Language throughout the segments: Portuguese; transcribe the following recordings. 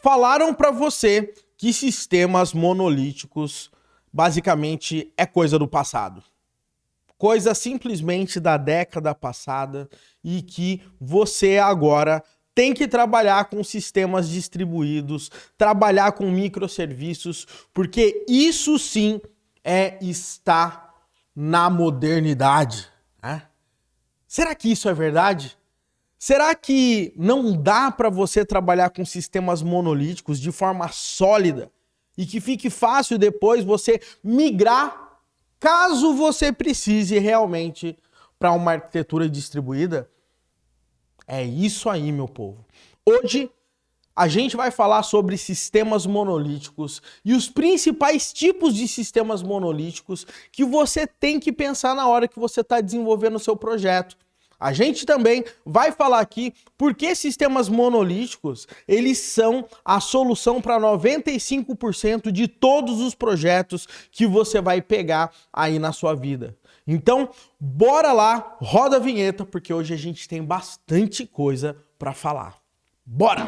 Falaram para você que sistemas monolíticos basicamente é coisa do passado. Coisa simplesmente da década passada e que você agora tem que trabalhar com sistemas distribuídos, trabalhar com microserviços, porque isso sim estar na modernidade, né? Será que isso é verdade? Será que não dá para você trabalhar com sistemas monolíticos de forma sólida e que fique fácil depois você migrar, caso você precise realmente para uma arquitetura distribuída? É isso aí, meu povo. Hoje a gente vai falar sobre sistemas monolíticos e os principais tipos de sistemas monolíticos que você tem que pensar na hora que você está desenvolvendo o seu projeto. A gente também vai falar aqui por que sistemas monolíticos eles são a solução para 95% de todos os projetos que você vai pegar aí na sua vida. Então, bora lá, roda a vinheta, porque hoje a gente tem bastante coisa para falar. Bora!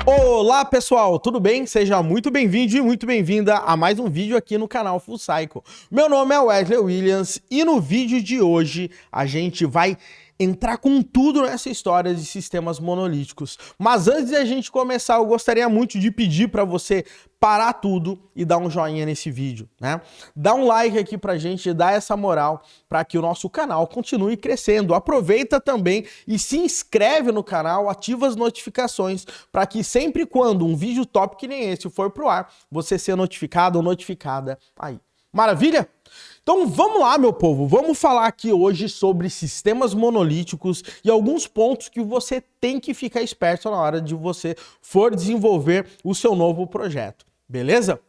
Olá pessoal, tudo bem? Seja muito bem-vindo e muito bem-vinda a mais um vídeo aqui no canal Full Cycle. Meu nome é Wesley Williams e no vídeo de hoje a gente vai entrar com tudo nessa história de sistemas monolíticos. Mas antes de a gente começar, eu gostaria muito de pedir para você parar tudo e dar um joinha nesse vídeo, né? Dá um like aqui pra gente, dá essa moral para que o nosso canal continue crescendo. Aproveita também e se inscreve no canal, ativa as notificações para que sempre quando um vídeo top que nem esse for pro ar, você ser notificado ou notificada aí. Maravilha? Então vamos lá, meu povo, vamos falar aqui hoje sobre sistemas monolíticos e alguns pontos que você tem que ficar esperto na hora de você for desenvolver o seu novo projeto, beleza?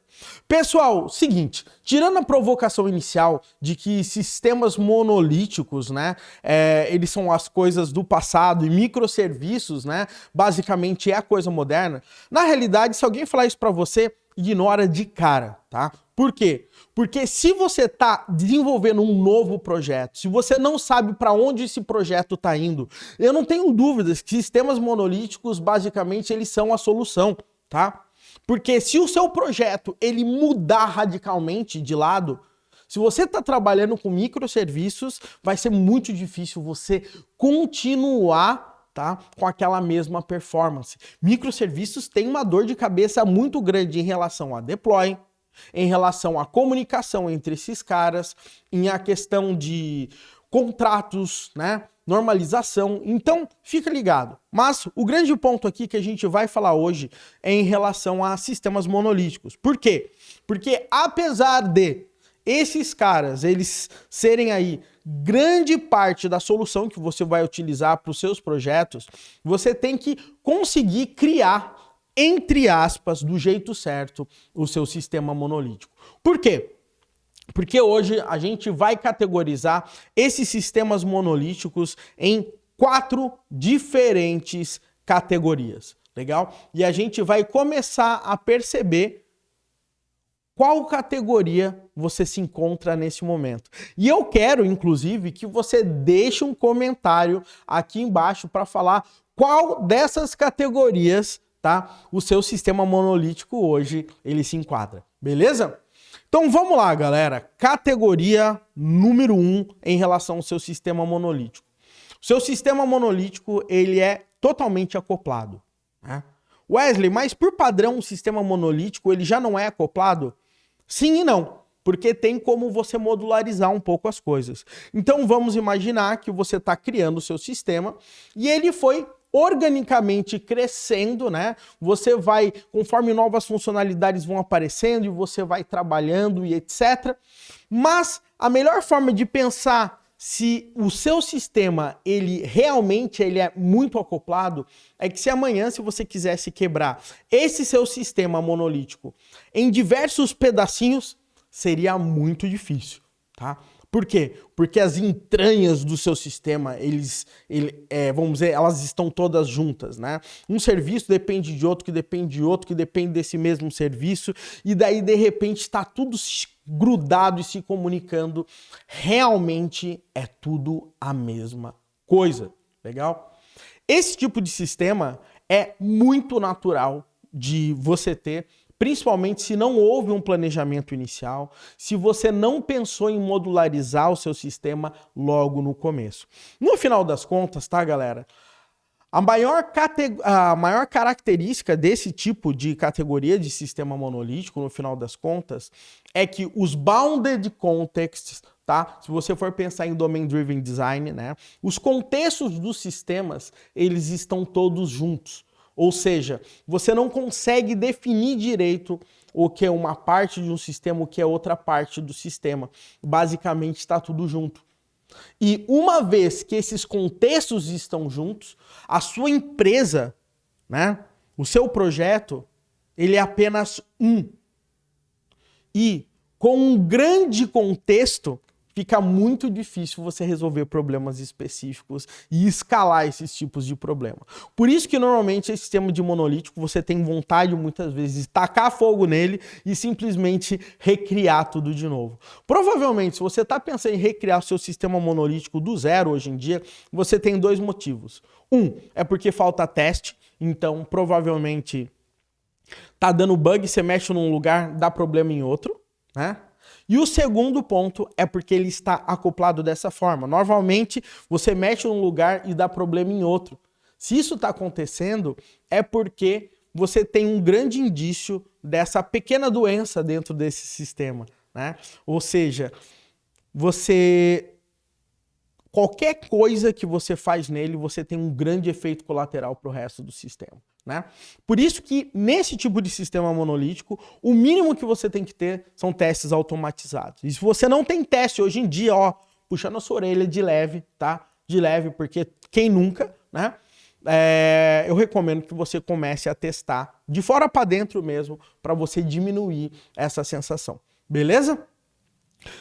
Pessoal, seguinte, tirando a provocação inicial de que sistemas monolíticos, né, eles são as coisas do passado e microserviços, né, basicamente é a coisa moderna, na realidade, se alguém falar isso pra você, ignora de cara, tá? Por quê? Porque se você está desenvolvendo um novo projeto, se você não sabe para onde esse projeto está indo, eu não tenho dúvidas que sistemas monolíticos, basicamente, eles são a solução, tá? Porque se o seu projeto ele mudar radicalmente de lado, se você está trabalhando com microserviços, vai ser muito difícil você continuar, tá, com aquela mesma performance. Microserviços têm uma dor de cabeça muito grande em relação a deploy, em relação à comunicação entre esses caras, em a questão de contratos, né, normalização. Então, fica ligado. Mas o grande ponto aqui que a gente vai falar hoje é em relação a sistemas monolíticos. Por quê? Porque apesar de esses caras, eles serem aí grande parte da solução que você vai utilizar para os seus projetos, você tem que conseguir criar, entre aspas, do jeito certo, o seu sistema monolítico. Por quê? Porque hoje a gente vai categorizar esses sistemas monolíticos em 4 diferentes categorias, legal? E a gente vai começar a perceber qual categoria você se encontra nesse momento. E eu quero, inclusive, que você deixe um comentário aqui embaixo para falar qual dessas categorias, tá, o seu sistema monolítico hoje ele se enquadra, beleza? Então vamos lá, galera. Categoria número 1 em relação ao seu sistema monolítico. O seu sistema monolítico ele é totalmente acoplado, né? Wesley, mas por padrão o sistema monolítico ele já não é acoplado? Sim e não, porque tem como você modularizar um pouco as coisas. Então vamos imaginar que você está criando o seu sistema e ele foi organicamente crescendo, né? Você vai, conforme novas funcionalidades vão aparecendo e você vai trabalhando e etc. Mas a melhor forma de pensar se o seu sistema ele realmente é muito acoplado é que se amanhã, se você quisesse quebrar esse seu sistema monolítico em diversos pedacinhos, seria muito difícil, tá? Por quê? Porque as entranhas do seu sistema, vamos dizer, elas estão todas juntas, né? Um serviço depende de outro, que depende de outro, que depende desse mesmo serviço, e daí, de repente, está tudo grudado e se comunicando, realmente é tudo a mesma coisa. Legal? Esse tipo de sistema é muito natural de você ter, principalmente se não houve um planejamento inicial, se você não pensou em modularizar o seu sistema logo no começo. No final das contas, tá, galera? A maior característica desse tipo de categoria de sistema monolítico, no final das contas, é que os bounded contexts, tá? Se você for pensar em Domain Driven Design, né? Os contextos dos sistemas, eles estão todos juntos. Ou seja, você não consegue definir direito o que é uma parte de um sistema, o que é outra parte do sistema. Basicamente está tudo junto. E uma vez que esses contextos estão juntos, a sua empresa, né, o seu projeto, ele é apenas um. E com um grande contexto, fica muito difícil você resolver problemas específicos e escalar esses tipos de problema. Por isso que normalmente esse sistema de monolítico você tem vontade muitas vezes de tacar fogo nele e simplesmente recriar tudo de novo. Provavelmente, se você está pensando em recriar o seu sistema monolítico do zero hoje em dia, você tem dois motivos. Um, é porque falta teste, então provavelmente tá dando bug, você mexe num lugar, dá problema em outro, né? E o segundo ponto é porque ele está acoplado dessa forma. Normalmente, você mexe num lugar e dá problema em outro. Se isso está acontecendo, é porque você tem um grande indício dessa pequena doença dentro desse sistema, né? Ou seja, qualquer coisa que você faz nele, você tem um grande efeito colateral para o resto do sistema, né? Por isso que nesse tipo de sistema monolítico, o mínimo que você tem que ter são testes automatizados. E se você não tem teste hoje em dia, ó, puxando a sua orelha de leve, tá? De leve, porque quem nunca, né? Eu recomendo que você comece a testar de fora para dentro mesmo, para você diminuir essa sensação. Beleza?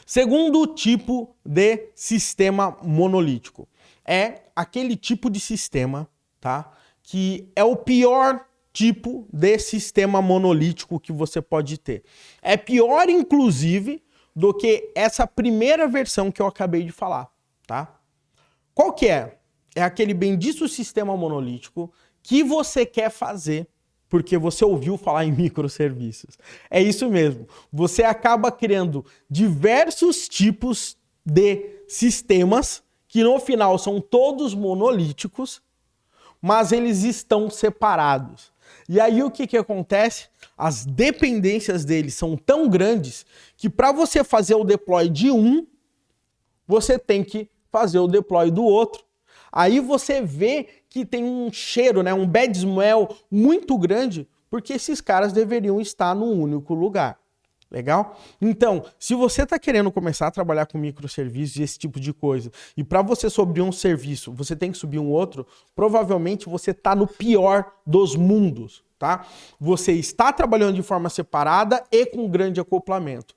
Segundo tipo de sistema monolítico. É aquele tipo de sistema, tá? Que é o pior tipo de sistema monolítico que você pode ter. É pior, inclusive, do que essa primeira versão que eu acabei de falar, tá? Qual que é? É aquele bendito sistema monolítico que você quer fazer porque você ouviu falar em microserviços. É isso mesmo. Você acaba criando diversos tipos de sistemas que no final são todos monolíticos, mas eles estão separados. E aí o que acontece? As dependências deles são tão grandes que para você fazer o deploy de um, você tem que fazer o deploy do outro. Aí você vê que tem um cheiro, né, um bad smell muito grande, porque esses caras deveriam estar num único lugar. Legal? Então, se você está querendo começar a trabalhar com microserviços e esse tipo de coisa, e para você subir um serviço, você tem que subir um outro, provavelmente você está no pior dos mundos, tá? Você está trabalhando de forma separada e com grande acoplamento.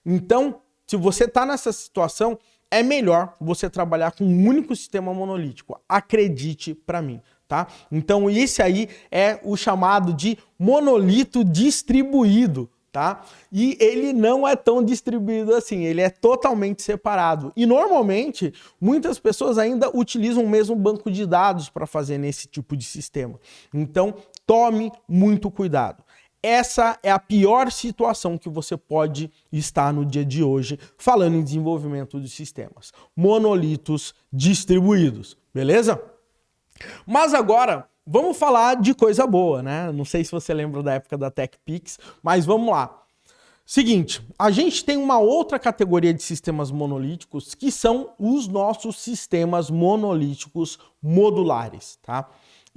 Então, se você está nessa situação, é melhor você trabalhar com um único sistema monolítico. Acredite para mim, tá? Então, esse aí é o chamado de monolito distribuído, tá? E ele não é tão distribuído assim, ele é totalmente separado. E normalmente, muitas pessoas ainda utilizam o mesmo banco de dados para fazer nesse tipo de sistema. Então, tome muito cuidado. Essa é a pior situação que você pode estar no dia de hoje, falando em desenvolvimento de sistemas. Monolitos distribuídos, beleza? Mas agora, vamos falar de coisa boa, né? Não sei se você lembra da época da TechPix, mas vamos lá. Seguinte, a gente tem uma outra categoria de sistemas monolíticos que são os nossos sistemas monolíticos modulares, tá?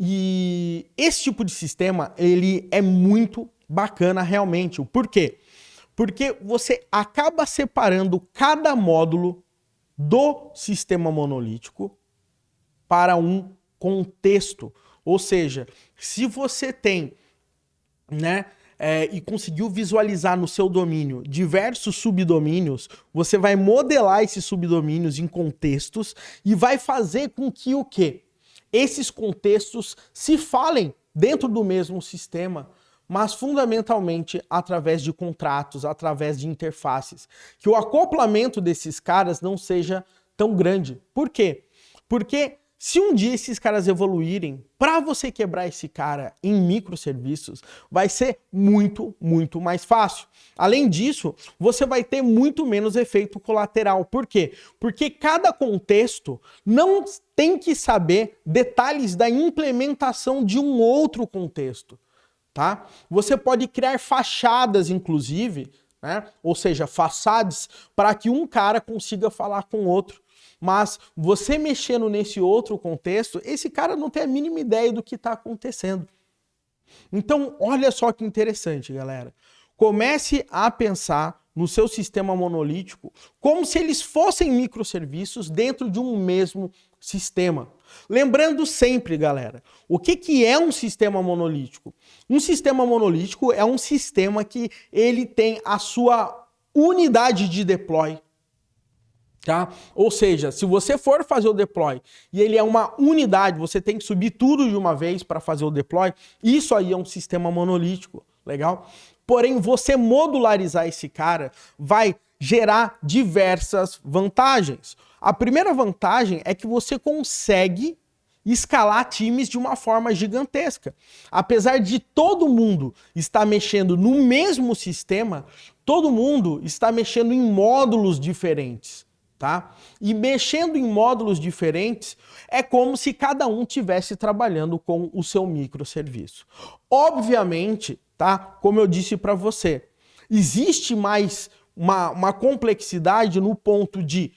E esse tipo de sistema, ele é muito bacana realmente. Por quê? Porque você acaba separando cada módulo do sistema monolítico para um contexto. Ou seja, se você tem, né, e conseguiu visualizar no seu domínio diversos subdomínios, você vai modelar esses subdomínios em contextos e vai fazer com que o quê? Esses contextos se falem dentro do mesmo sistema, mas fundamentalmente através de contratos, através de interfaces. Que o acoplamento desses caras não seja tão grande. Por quê? Porque se um dia esses caras evoluírem, para você quebrar esse cara em microserviços, vai ser muito, muito mais fácil. Além disso, você vai ter muito menos efeito colateral. Por quê? Porque cada contexto não tem que saber detalhes da implementação de um outro contexto, tá? Você pode criar fachadas, inclusive, né? Ou seja, façades, para que um cara consiga falar com o outro. Mas você mexendo nesse outro contexto, esse cara não tem a mínima ideia do que está acontecendo. Então, olha só que interessante, galera. Comece a pensar no seu sistema monolítico como se eles fossem microserviços dentro de um mesmo sistema. Lembrando sempre, galera, o que é um sistema monolítico? Um sistema monolítico é um sistema que ele tem a sua unidade de deploy. Tá? Ou seja, se você for fazer o deploy e ele é uma unidade, você tem que subir tudo de uma vez para fazer o deploy, isso aí é um sistema monolítico, legal? Porém, você modularizar esse cara vai gerar diversas vantagens. A primeira vantagem é que você consegue escalar times de uma forma gigantesca. Apesar de todo mundo estar mexendo no mesmo sistema, todo mundo está mexendo em módulos diferentes. Tá? E mexendo em módulos diferentes, é como se cada um estivesse trabalhando com o seu microserviço. Obviamente, tá? Como eu disse para você, existe mais uma complexidade no ponto de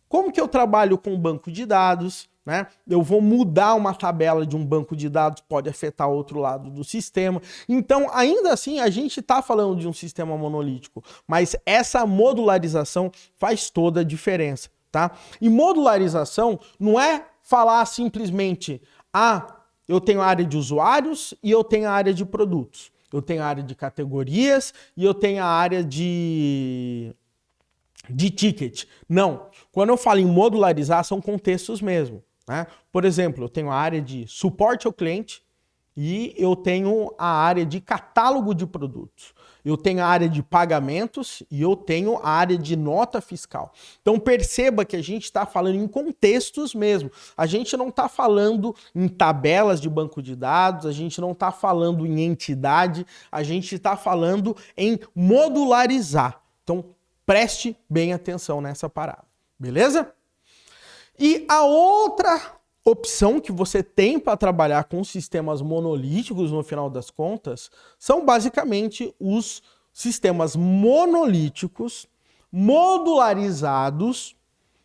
como que eu trabalho com banco de dados, né? Eu vou mudar uma tabela de um banco de dados, pode afetar outro lado do sistema. Então, ainda assim, a gente está falando de um sistema monolítico, mas essa modularização faz toda a diferença, tá? E modularização não é falar simplesmente, eu tenho a área de usuários e eu tenho a área de produtos. Eu tenho a área de categorias e eu tenho a área de ticket. Não. Quando eu falo em modularizar, são contextos mesmo. Né? Por exemplo, eu tenho a área de suporte ao cliente e eu tenho a área de catálogo de produtos. Eu tenho a área de pagamentos e eu tenho a área de nota fiscal. Então perceba que a gente está falando em contextos mesmo. A gente não está falando em tabelas de banco de dados, a gente não está falando em entidade, a gente está falando em modularizar. Então preste bem atenção nessa parada, beleza? E a outra opção que você tem para trabalhar com sistemas monolíticos, no final das contas, são basicamente os sistemas monolíticos, modularizados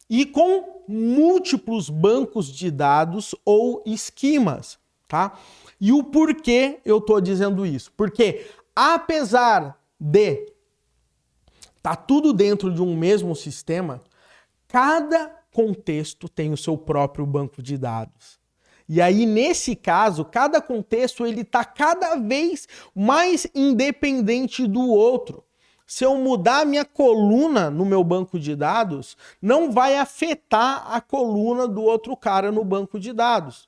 e com múltiplos bancos de dados ou esquemas, tá? E o porquê eu estou dizendo isso? Porque apesar de tá tudo dentro de um mesmo sistema, cada contexto tem o seu próprio banco de dados. E aí, nesse caso, cada contexto ele está cada vez mais independente do outro. Se eu mudar a minha coluna no meu banco de dados, não vai afetar a coluna do outro cara no banco de dados.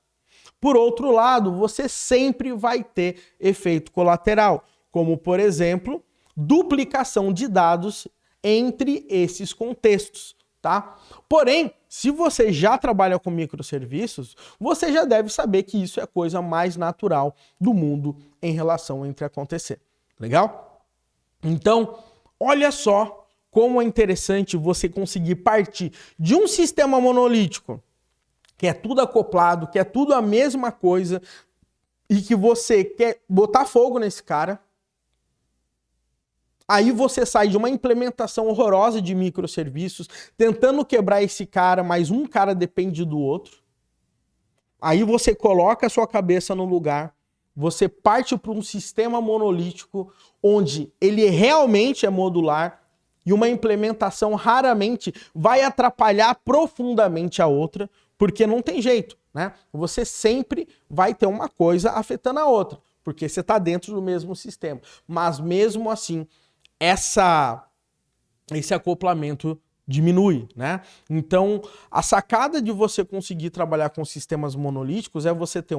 Por outro lado, você sempre vai ter efeito colateral, como, por exemplo, duplicação de dados entre esses contextos. Tá? Porém, se você já trabalha com microserviços, você já deve saber que isso é a coisa mais natural do mundo em relação entre acontecer. Legal? Então, olha só como é interessante você conseguir partir de um sistema monolítico, que é tudo acoplado, que é tudo a mesma coisa, e que você quer botar fogo nesse cara. Aí você sai de uma implementação horrorosa de microserviços, tentando quebrar esse cara, mas um cara depende do outro. Aí você coloca a sua cabeça no lugar, você parte para um sistema monolítico, onde ele realmente é modular, e uma implementação raramente vai atrapalhar profundamente a outra, porque não tem jeito, né? Você sempre vai ter uma coisa afetando a outra, porque você está dentro do mesmo sistema. Mas mesmo assim, esse acoplamento diminui, né? Então, a sacada de você conseguir trabalhar com sistemas monolíticos é você ter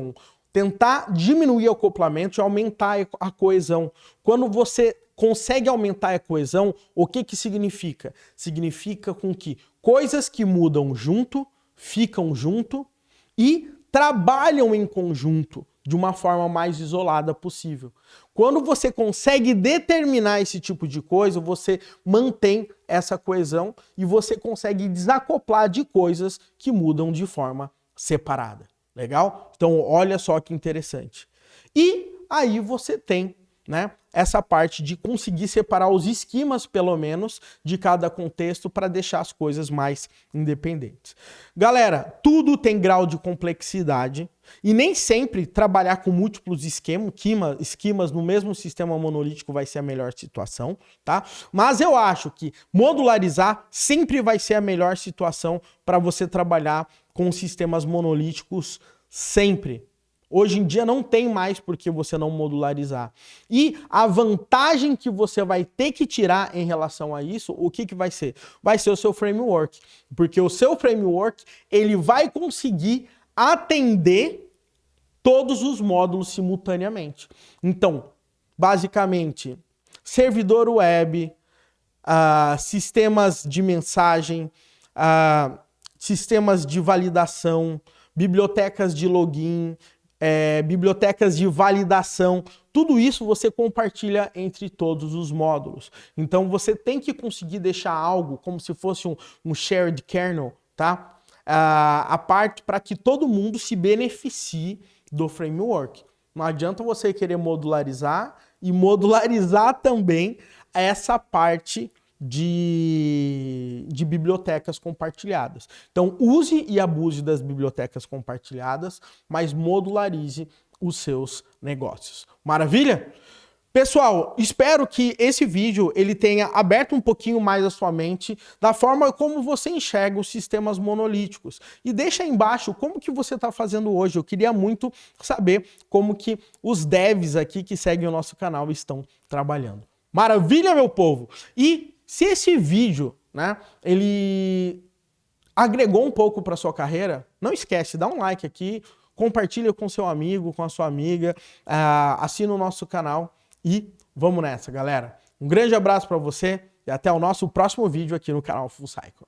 tentar diminuir o acoplamento e aumentar a coesão. Quando você consegue aumentar a coesão, o que que significa? Significa com que coisas que mudam junto, ficam junto e trabalham em conjunto de uma forma mais isolada possível. Quando você consegue determinar esse tipo de coisa, você mantém essa coesão e você consegue desacoplar de coisas que mudam de forma separada. Legal? Então, olha só que interessante. E aí você tem, né, essa parte de conseguir separar os esquemas, pelo menos, de cada contexto para deixar as coisas mais independentes. Galera, tudo tem grau de complexidade e nem sempre trabalhar com múltiplos esquemas no mesmo sistema monolítico vai ser a melhor situação, tá? Mas eu acho que modularizar sempre vai ser a melhor situação para você trabalhar com sistemas monolíticos sempre. Hoje em dia não tem mais por que você não modularizar. E a vantagem que você vai ter que tirar em relação a isso, o que que vai ser? Vai ser o seu framework. Porque o seu framework, ele vai conseguir atender todos os módulos simultaneamente. Então, basicamente, servidor web, sistemas de mensagem, sistemas de validação, bibliotecas de login, bibliotecas de validação, tudo isso você compartilha entre todos os módulos. Então você tem que conseguir deixar algo como se fosse um shared kernel, tá? A parte para que todo mundo se beneficie do framework. Não adianta você querer modularizar e modularizar também essa parte de bibliotecas compartilhadas. Então, use e abuse das bibliotecas compartilhadas, mas modularize os seus negócios. Maravilha? Pessoal, espero que esse vídeo ele tenha aberto um pouquinho mais a sua mente da forma como você enxerga os sistemas monolíticos. E deixa aí embaixo como que você está fazendo hoje. Eu queria muito saber como que os devs aqui que seguem o nosso canal estão trabalhando. Maravilha, meu povo? E se esse vídeo, né, ele agregou um pouco para sua carreira, não esquece, dá um like aqui, compartilha com seu amigo, com a sua amiga, assina o nosso canal e vamos nessa, galera. Um grande abraço para você e até o nosso próximo vídeo aqui no canal Full Cycle.